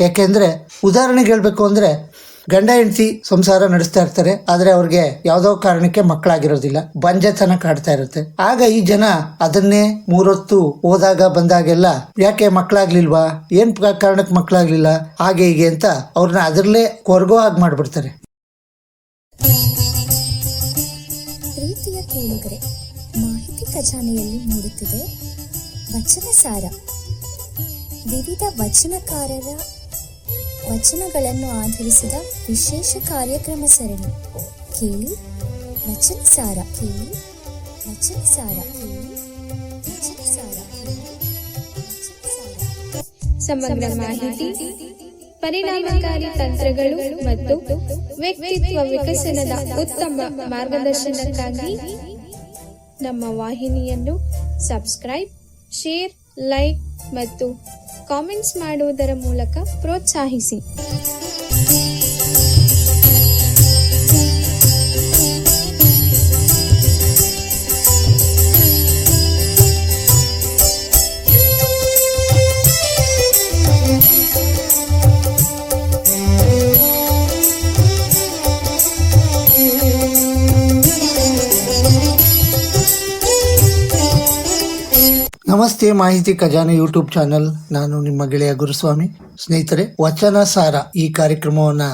ಯಾಕೆಂದ್ರೆ ಉದಾಹರಣೆಗೆ ಹೇಳ್ಬೇಕು ಅಂದ್ರೆ ಗಂಡ ಹೆಂಡತಿ ಸಂಸಾರ ನಡೆಸ್ತಾ ಇರ್ತಾರೆ, ಆದ್ರೆ ಅವ್ರಿಗೆ ಯಾವ್ದೋ ಕಾರಣಕ್ಕೆ ಮಕ್ಕಳಾಗಿರೋದಿಲ್ಲ, ಬಂಜೆತನ ಕಾಡ್ತಾ ಇರುತ್ತೆ. ಆಗ ಈ ಜನ ಅದನ್ನೇ ಮೂರೊತ್ತು ಹೋದಾಗ ಬಂದಾಗೆಲ್ಲ ಯಾಕೆ ಮಕ್ಕಳಾಗ್ಲಿಲ್ವಾ, ಏನ್ ಕಾರಣಕ್ಕೆ ಮಕ್ಕಳಾಗ್ಲಿಲ್ಲ, ಹಾಗೆ ಹೀಗೆ ಅಂತ ಅವ್ರನ್ನ ಅದರಲ್ಲೇ ಕೊರಗೋ ಹಾಗೆ ಮಾಡ್ಬಿಡ್ತಾರೆ. ಪ್ರೀತಿಯ ಕೇಳುಗರೆ, ಮಾಹಿತಿ ಖಜಾನೆಯಲ್ಲಿ ಮೂಡುತ್ತಿದೆ ವಚನ ಸಾರ. ವಿವಿಧ ವಚನಕಾರರ ವಚನಗಳನ್ನು ಆಧರಿಸಿದ ವಿಶೇಷ ಕಾರ್ಯಕ್ರಮ ಸರಣಿ. ಕೇಳಿ ವಚನ ಸಾರ, ಕೇಳಿ ವಚನ ಸಾರ, ಕೇಳಿ ವಚನ ಸಾರ. ಸಮಗ್ರ ಮಾಹಿತಿ, ಪರಿಣಾಮಕಾರಿ ತಂತ್ರಗಳು ಮತ್ತು ವ್ಯಕ್ತಿತ್ವ ವಿಕಸನದ ಉತ್ತಮ ಮಾರ್ಗದರ್ಶನಕ್ಕಾಗಿ ನಮ್ಮ ವಾಹಿನಿಯನ್ನು ಸಬ್ಸ್ಕ್ರೈಬ್, ಶೇರ್, ಲೈಕ್ ಮತ್ತು ಕಾಮೆಂಟ್ಸ್ ಮಾಡುವುದರ ಮೂಲಕ ಪ್ರೋತ್ಸಾಹಿಸಿ. ನಮಸ್ತೆ, ಮಾಹಿತಿ ಖಜಾನೆ ಯೂಟ್ಯೂಬ್ ಚಾನಲ್. ನಾನು ನಿಮ್ಮ ಗೆಳೆಯ ಗುರುಸ್ವಾಮಿ. ಸ್ನೇಹಿತರೆ, ವಚನ ಸಾರ ಈ ಕಾರ್ಯಕ್ರಮವನ್ನ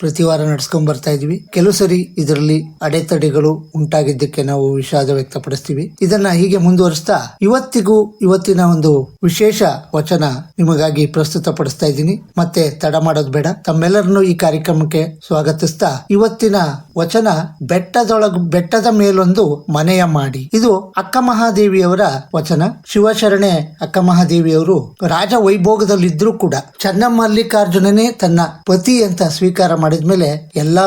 ಪ್ರತಿ ವಾರ ನಡೆಸ್ಕೊಂಡ್ ಬರ್ತಾ ಇದೀವಿ. ಕೆಲವು ಸರಿ ಇದರಲ್ಲಿ ಅಡೆತಡೆಗಳು ಉಂಟಾಗಿದ್ದಕ್ಕೆ ನಾವು ವಿಷಾದ ವ್ಯಕ್ತಪಡಿಸ್ತೀವಿ. ಇದನ್ನ ಹೀಗೆ ಮುಂದುವರಿಸ್ತಾ ಇವತ್ತಿನ ಒಂದು ವಿಶೇಷ ವಚನ ನಿಮಗಾಗಿ ಪ್ರಸ್ತುತ ಪಡಿಸ್ತಾ ಇದ್ದೀನಿ. ಮತ್ತೆ ತಡ ಮಾಡೋದು ಬೇಡ, ತಮ್ಮೆಲ್ಲರನ್ನು ಈ ಕಾರ್ಯಕ್ರಮಕ್ಕೆ ಸ್ವಾಗತಿಸ್ತಾ ಇವತ್ತಿನ ವಚನ ಬೆಟ್ಟದ ಮೇಲೊಂದು ಮನೆಯ ಮಾಡಿ. ಇದು ಅಕ್ಕ ಮಹಾದೇವಿಯವರ ವಚನ. ಶಿವಶರಣೆ ಅಕ್ಕ ಮಹಾದೇವಿಯವರು ರಾಜ ವೈಭೋಗದಲ್ಲಿದ್ರೂ ಕೂಡ ಚನ್ನಮಲ್ಲಿಕಾರ್ಜುನನೇ ತನ್ನ ಪತಿ ಅಂತ ಸ್ವೀಕಾರ ಮಾಡಿದ್ಮೇಲೆ ಎಲ್ಲಾ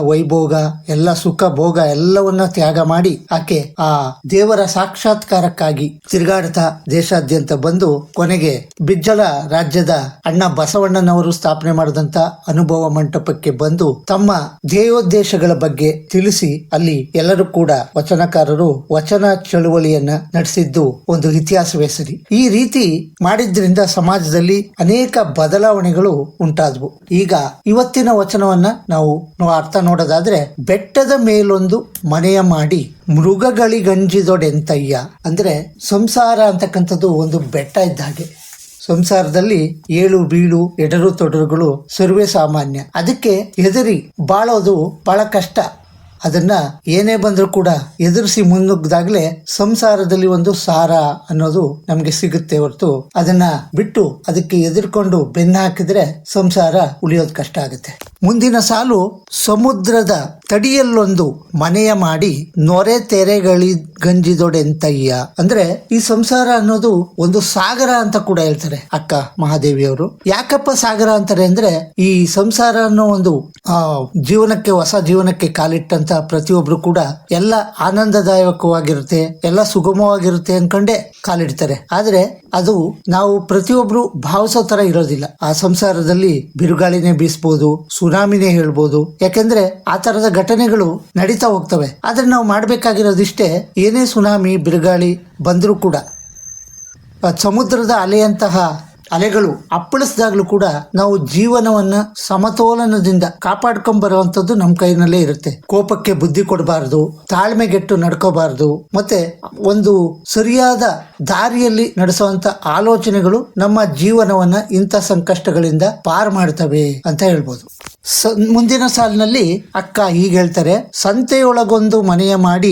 ವೈಭೋಗ ಎಲ್ಲ ಸುಖ ಭೋಗ ಎಲ್ಲವನ್ನ ತ್ಯಾಗ ಮಾಡಿ ಆಕೆ ಆ ದೇವರ ಸಾಕ್ಷಾತ್ಕಾರಕ್ಕಾಗಿ ತಿರುಗಾಡ್ತಾ ದೇಶಾದ್ಯಂತ ಬಂದು ಕೊನೆಗೆ ಬಿಜ್ಜಳ ರಾಜ್ಯದ ಅಣ್ಣ ಬಸವಣ್ಣನವರು ಸ್ಥಾಪನೆ ಮಾಡಿದಂತ ಅನುಭವ ಮಂಟಪಕ್ಕೆ ಬಂದು ತಮ್ಮ ಧ್ಯೇಯೋದ್ದೇಶಗಳ ಬಗ್ಗೆ ತಿಳಿಸಿ ಅಲ್ಲಿ ಎಲ್ಲರೂ ಕೂಡ ವಚನಕಾರರು ವಚನ ಚಳುವಳಿಯನ್ನ ನಡೆಸಿದ್ದು ಒಂದು ಇತಿಹಾಸವೇ ಸರಿ. ಈ ರೀತಿ ಮಾಡಿದ್ರಿಂದ ಸಮಾಜದಲ್ಲಿ ಅನೇಕ ಬದಲಾವಣೆಗಳು ಉಂಟಾದವು. ಈಗ ಇವತ್ತಿನ ವಚನವನ್ನ ನಾವು ಅರ್ಥ ನೋಡೋದಾದ್ರೆ, ಬೆಟ್ಟದ ಮೇಲೊಂದು ಮನೆಯ ಮಾಡಿ ಮೃಗಗಳಿಗಂಜಿದೊಡೆಂತಯ್ಯ. ಅಂದ್ರೆ ಸಂಸಾರ ಅಂತಕ್ಕಂಥದ್ದು ಒಂದು ಬೆಟ್ಟ ಇದ್ದ ಹಾಗೆ. ಸಂಸಾರದಲ್ಲಿ ಏಳು ಬೀಳು ಎಡರು ತೊಡರುಗಳು ಸರ್ವೇ ಸಾಮಾನ್ಯ. ಅದಕ್ಕೆ ಹೆದರಿ ಬಾಳೋದು ಬಹಳ ಕಷ್ಟ. ಅದನ್ನ ಏನೇ ಬಂದ್ರೂ ಕೂಡ ಎದುರಿಸಿ ಮುನ್ನುಗ್ದಾಗ್ಲೇ ಸಂಸಾರದಲ್ಲಿ ಒಂದು ಸಾರ ಅನ್ನೋದು ನಮ್ಗೆ ಸಿಗುತ್ತೆ ಹೊರತು ಅದನ್ನ ಬಿಟ್ಟು ಅದಕ್ಕೆ ಎದುರ್ಕೊಂಡು ಬೆನ್ನ ಹಾಕಿದ್ರೆ ಸಂಸಾರ ಉಳಿಯೋದು ಕಷ್ಟ ಆಗುತ್ತೆ. ಮುಂದಿನ ಸಾಲು, ಸಮುದ್ರದ ತಡಿಯಲ್ಲೊಂದು ಮನೆಯ ಮಾಡಿ ನೊರೆ ತೆರೆಗಳಿಗಂಜಿದೊಡೆಂತಯ್ಯ. ಅಂದ್ರೆ ಈ ಸಂಸಾರ ಅನ್ನೋದು ಒಂದು ಸಾಗರ ಅಂತ ಕೂಡ ಹೇಳ್ತಾರೆ ಅಕ್ಕ ಮಹಾದೇವಿಯವರು. ಯಾಕಪ್ಪ ಸಾಗರ ಅಂತಾರೆ ಅಂದ್ರೆ, ಈ ಸಂಸಾರ ಅನ್ನೋ ಒಂದು ಜೀವನಕ್ಕೆ, ಹೊಸ ಜೀವನಕ್ಕೆ ಕಾಲಿಟ್ಟಂತ ಪ್ರತಿಯೊಬ್ರು ಕೂಡ ಎಲ್ಲ ಆನಂದದಾಯಕವಾಗಿರುತ್ತೆ, ಎಲ್ಲ ಸುಗಮವಾಗಿರುತ್ತೆ ಅನ್ಕೊಂಡೆ ಕಾಲಿಡ್ತಾರೆ. ಆದ್ರೆ ಅದು ನಾವು ಪ್ರತಿಯೊಬ್ರು ಭಾವಿಸೋ ತರ ಇರೋದಿಲ್ಲ. ಆ ಸಂಸಾರದಲ್ಲಿ ಬಿರುಗಾಳಿನೇ ಬೀಸ್ಬೋದು, ಸುನಾಮಿನೇ ಹೇಳ್ಬೋದು. ಯಾಕೆಂದ್ರೆ ಆ ತರದ ಘಟನೆಗಳು ನಡೀತಾ ಹೋಗ್ತವೆ. ಆದ್ರೆ ನಾವು ಮಾಡ್ಬೇಕಾಗಿರೋದಿಷ್ಟೇ, ಏನೇ ಸುನಾಮಿ ಬಿರುಗಾಳಿ ಬಂದ್ರೂ ಕೂಡ ಸಮುದ್ರದ ಅಲೆಗಳು ಅಪ್ಪಳಿಸಿದಾಗ್ಲೂ ಕೂಡ ನಾವು ಜೀವನವನ್ನ ಸಮತೋಲನದಿಂದ ಕಾಪಾಡ್ಕೊಂಡ್ ಬರುವಂತದ್ದು ನಮ್ಮ ಕೈನಲ್ಲೇ ಇರುತ್ತೆ. ಕೋಪಕ್ಕೆ ಬುದ್ಧಿ ಕೊಡಬಾರ್ದು, ತಾಳ್ಮೆಗೆಟ್ಟು ನಡ್ಕೋಬಾರ್ದು, ಮತ್ತೆ ಒಂದು ಸರಿಯಾದ ದಾರಿಯಲ್ಲಿ ನಡೆಸುವಂತ ಆಲೋಚನೆಗಳು ನಮ್ಮ ಜೀವನವನ್ನ ಇಂಥ ಸಂಕಷ್ಟಗಳಿಂದ ಪಾರ್ ಮಾಡ್ತವೆ ಅಂತ ಹೇಳ್ಬೋದು. ಮುಂದಿನ ಸಾಲಿನಲ್ಲಿ ಅಕ್ಕ ಹೀಗೆ ಹೇಳ್ತಾರೆ, ಸಂತೆಯೊಳಗೊಂದು ಮನೆಯ ಮಾಡಿ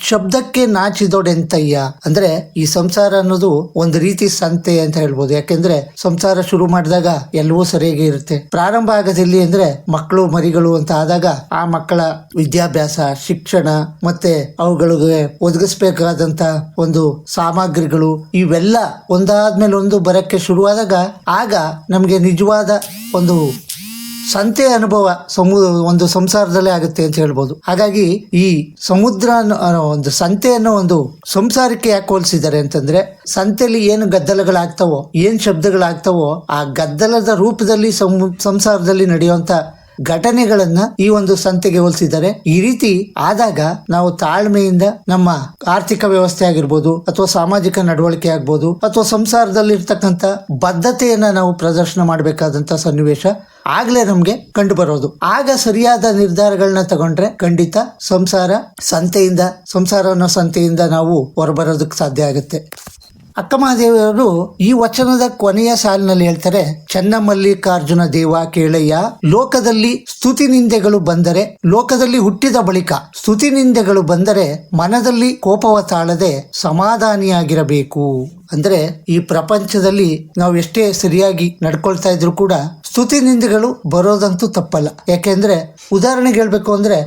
ಶಬ್ದಕ್ಕೆ ನಾಚಿದೊಡೆಂತಯ್ಯ. ಅಂದ್ರೆ ಈ ಸಂಸಾರ ಅನ್ನೋದು ಒಂದು ರೀತಿ ಸಂತೆ ಅಂತ ಹೇಳ್ಬೋದು. ಯಾಕೆಂದ್ರೆ ಸಂಸಾರ ಶುರು ಮಾಡಿದಾಗ ಎಲ್ಲವೂ ಸರಿಯಾಗಿ ಇರುತ್ತೆ. ಪ್ರಾರಂಭ ಆಗೋದಿಲ್ಲಿ ಅಂದ್ರೆ ಮಕ್ಕಳು ಮರಿಗಳು ಅಂತ ಆದಾಗ ಆ ಮಕ್ಕಳ ವಿದ್ಯಾಭ್ಯಾಸ, ಶಿಕ್ಷಣ, ಮತ್ತೆ ಅವುಗಳಿಗೆ ಒದಗಿಸ್ಬೇಕಾದಂತ ಒಂದು ಸಾಮಗ್ರಿಗಳು ಇವೆಲ್ಲ ಒಂದಾದ್ಮೇಲೆ ಒಂದು ಬರಕ್ಕೆ ಶುರುವಾದಾಗ ಆಗ ನಮ್ಗೆ ನಿಜವಾದ ಒಂದು ಸಂತೆ ಅನುಭವ ಒಂದು ಸಂಸಾರದಲ್ಲೇ ಆಗುತ್ತೆ ಅಂತ ಹೇಳ್ಬೋದು. ಹಾಗಾಗಿ ಈ ಸಮುದ್ರ ಒಂದು ಸಂತೆಯನ್ನು ಒಂದು ಸಂಸಾರಕ್ಕೆ ಯಾಕೆ ಹೋಲಿಸಿದ್ದಾರೆ ಅಂತಂದ್ರೆ, ಸಂತೆಯಲ್ಲಿ ಏನು ಗದ್ದಲಗಳಾಗ್ತಾವೋ, ಏನ್ ಶಬ್ದಗಳಾಗ್ತಾವೋ, ಆ ಗದ್ದಲದ ರೂಪದಲ್ಲಿ ಸಂಸಾರದಲ್ಲಿ ನಡೆಯುವಂತ ಘಟನೆಗಳನ್ನ ಈ ಒಂದು ಸಂತೆಗೆ ಹೋಲಿಸಿದ್ದಾರೆ. ಈ ರೀತಿ ಆದಾಗ ನಾವು ತಾಳ್ಮೆಯಿಂದ ನಮ್ಮ ಆರ್ಥಿಕ ವ್ಯವಸ್ಥೆ ಆಗಿರ್ಬೋದು ಅಥವಾ ಸಾಮಾಜಿಕ ನಡವಳಿಕೆ ಆಗ್ಬೋದು ಅಥವಾ ಸಂಸಾರದಲ್ಲಿ ಇರ್ತಕ್ಕಂಥ ಬದ್ಧತೆಯನ್ನ ನಾವು ಪ್ರದರ್ಶನ ಮಾಡಬೇಕಾದಂತ ಸನ್ನಿವೇಶ ಆಗ್ಲೇ ನಮ್ಗೆ ಕಂಡು ಬರೋದು. ಆಗ ಸರಿಯಾದ ನಿರ್ಧಾರಗಳನ್ನ ತಗೊಂಡ್ರೆ ಖಂಡಿತ ಸಂಸಾರ ಅನ್ನೋ ಸಂತೆಯಿಂದ ನಾವು ಹೊರಬರೋದಕ್ಕೆ ಸಾಧ್ಯ ಆಗುತ್ತೆ. ಅಕ್ಕ ಮಹಾದೇವಿಯವರು ಈ ವಚನದ ಕೊನೆಯ ಸಾಲಿನಲ್ಲಿ ಹೇಳ್ತಾರೆ, ಚನ್ನಮಲ್ಲಿಕಾರ್ಜುನ ದೇವ ಕೇಳಯ್ಯ, ಲೋಕದಲ್ಲಿ ಸ್ತುತಿ ನಿಂದೆಗಳು ಬಂದರೆ, ಲೋಕದಲ್ಲಿ ಹುಟ್ಟಿದ ಬಳಿಕ ಸ್ತುತಿ ನಿಂದೆಗಳು ಬಂದರೆ ಮನದಲ್ಲಿ ಕೋಪವ ತಾಳದೆ ಸಮಾಧಾನಿಯಾಗಿರಬೇಕು. ಅಂದ್ರೆ ಈ ಪ್ರಪಂಚದಲ್ಲಿ ನಾವು ಎಷ್ಟೇ ಸರಿಯಾಗಿ ನಡ್ಕೊಳ್ತಾ ಇದ್ರು ಕೂಡ ಸ್ತುತಿ ನಿಂದೆಗಳು ಬರೋದಂತೂ ತಪ್ಪಲ್ಲ. ಯಾಕೆಂದ್ರೆ ಉದಾಹರಣೆಗೆ ಹೇಳ್ಬೇಕು ಅಂದ್ರೆ,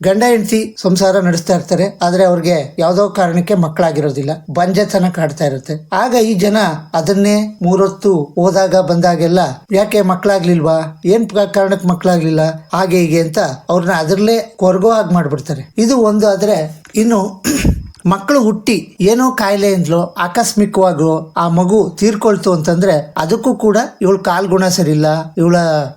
ಗಂಡ ಹೆಂಡತಿ ಸಂಸಾರ ನಡೆಸ್ತಾ ಇರ್ತಾರೆ, ಆದ್ರೆ ಅವ್ರಿಗೆ ಯಾವ್ದೋ ಕಾರಣಕ್ಕೆ ಮಕ್ಕಳಾಗಿರೋದಿಲ್ಲ, ಬಂಜೆತನ ಕಾಡ್ತಾ ಇರುತ್ತೆ. ಆಗ ಈ ಜನ ಅದನ್ನೇ ಮೂರೊತ್ತು ಹೋದಾಗ ಬಂದಾಗೆಲ್ಲ ಯಾಕೆ ಮಕ್ಕಳಾಗ್ಲಿಲ್ವಾ, ಏನ್ ಕಾರಣಕ್ಕೆ ಮಕ್ಕಳಾಗ್ಲಿಲ್ಲ, ಹಾಗೆ ಹೀಗೆ ಅಂತ ಅವ್ರನ್ನ ಅದರಲ್ಲೇ ಕೊರಗೋ ಹಾಗೆ ಮಾಡ್ಬಿಡ್ತಾರೆ. ಇದು ಒಂದು. ಆದ್ರೆ ಇನ್ನು ಮಕ್ಕಳು ಹುಟ್ಟಿ ಏನೋ ಕಾಯಿಲೆಯಿಂದಲೋ ಆಕಸ್ಮಿಕವಾಗೋ ಆ ಮಗು ತೀರ್ಕೊಳ್ತು ಅಂತಂದ್ರೆ ಅದಕ್ಕೂ ಕೂಡ ಇವಳ ಕಾಲ್ಗುಣ ಸರಿಯಿಲ್ಲ, ಇವಳ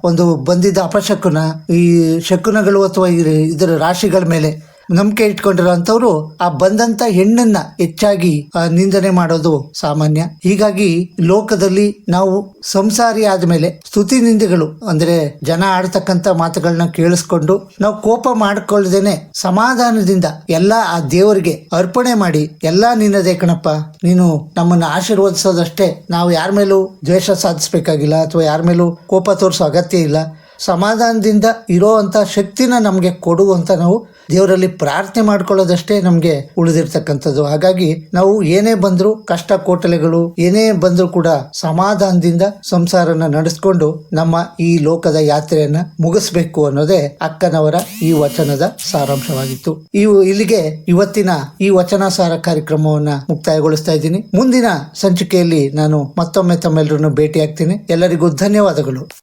ಒಂದು ಬಂದಿದ್ದ ಅಪಶಕುನ, ಈ ಶಕುನಗಳು ಅಥವಾ ಇದರ ರಾಶಿಗಳ ಮೇಲೆ ನಂಬಿಕೆ ಇಟ್ಕೊಂಡಿರೋ ಅಂತವ್ರು ಆ ಬಂದಂತ ಹೆಣ್ಣನ್ನ ಹೆಚ್ಚಾಗಿ ನಿಂದನೆ ಮಾಡೋದು ಸಾಮಾನ್ಯ. ಹೀಗಾಗಿ ಲೋಕದಲ್ಲಿ ನಾವು ಸಂಸಾರಿ ಆದ್ಮೇಲೆ ಸ್ತುತಿ ನಿಂದೆಗಳು ಅಂದ್ರೆ ಜನ ಆಡ್ತಕ್ಕಂಥ ಮಾತುಗಳನ್ನ ಕೇಳಿಸ್ಕೊಂಡು ನಾವು ಕೋಪ ಮಾಡ್ಕೊಳ್ದೇನೆ ಸಮಾಧಾನದಿಂದ ಎಲ್ಲ ಆ ದೇವರಿಗೆ ಅರ್ಪಣೆ ಮಾಡಿ, ಎಲ್ಲ ನಿನ್ನದೇ ಕಣಪ್ಪ, ನೀನು ನಮ್ಮನ್ನ ಆಶೀರ್ವದಿಸೋದಷ್ಟೇ, ನಾವು ಯಾರ ಮೇಲೂ ದ್ವೇಷ ಸಾಧಿಸ್ಬೇಕಾಗಿಲ್ಲ ಅಥವಾ ಯಾರ ಮೇಲೂ ಕೋಪ ತೋರಿಸೋ ಅಗತ್ಯ ಇಲ್ಲ, ಸಮಾಧಾನದಿಂದ ಇರೋ ಅಂತ ಶಕ್ತಿನ ನಮ್ಗೆ ಕೊಡು ಅಂತ ನಾವು ದೇವರಲ್ಲಿ ಪ್ರಾರ್ಥನೆ ಮಾಡ್ಕೊಳ್ಳೋದಷ್ಟೇ ನಮ್ಗೆ ಉಳಿದಿರ್ತಕ್ಕಂಥದ್ದು. ಹಾಗಾಗಿ ನಾವು ಏನೇ ಬಂದ್ರು, ಕಷ್ಟ ಕೋಟಲೆಗಳು ಏನೇ ಬಂದ್ರು ಕೂಡ ಸಮಾಧಾನದಿಂದ ಸಂಸಾರನ ನಡೆಸ್ಕೊಂಡು ನಮ್ಮ ಈ ಲೋಕದ ಯಾತ್ರೆಯನ್ನ ಮುಗಿಸ್ಬೇಕು ಅನ್ನೋದೇ ಅಕ್ಕನವರ ಈ ವಚನದ ಸಾರಾಂಶವಾಗಿತ್ತು. ಇಲ್ಲಿಗೆ ಇವತ್ತಿನ ಈ ವಚನ ಸಾರ ಕಾರ್ಯಕ್ರಮವನ್ನ ಮುಕ್ತಾಯಗೊಳಿಸ್ತಾ ಇದ್ದೀನಿ. ಮುಂದಿನ ಸಂಚಿಕೆಯಲ್ಲಿ ನಾನು ಮತ್ತೊಮ್ಮೆ ತಮ್ಮೆಲ್ಲರನ್ನು ಭೇಟಿ ಆಗ್ತೀನಿ. ಎಲ್ಲರಿಗೂ ಧನ್ಯವಾದಗಳು.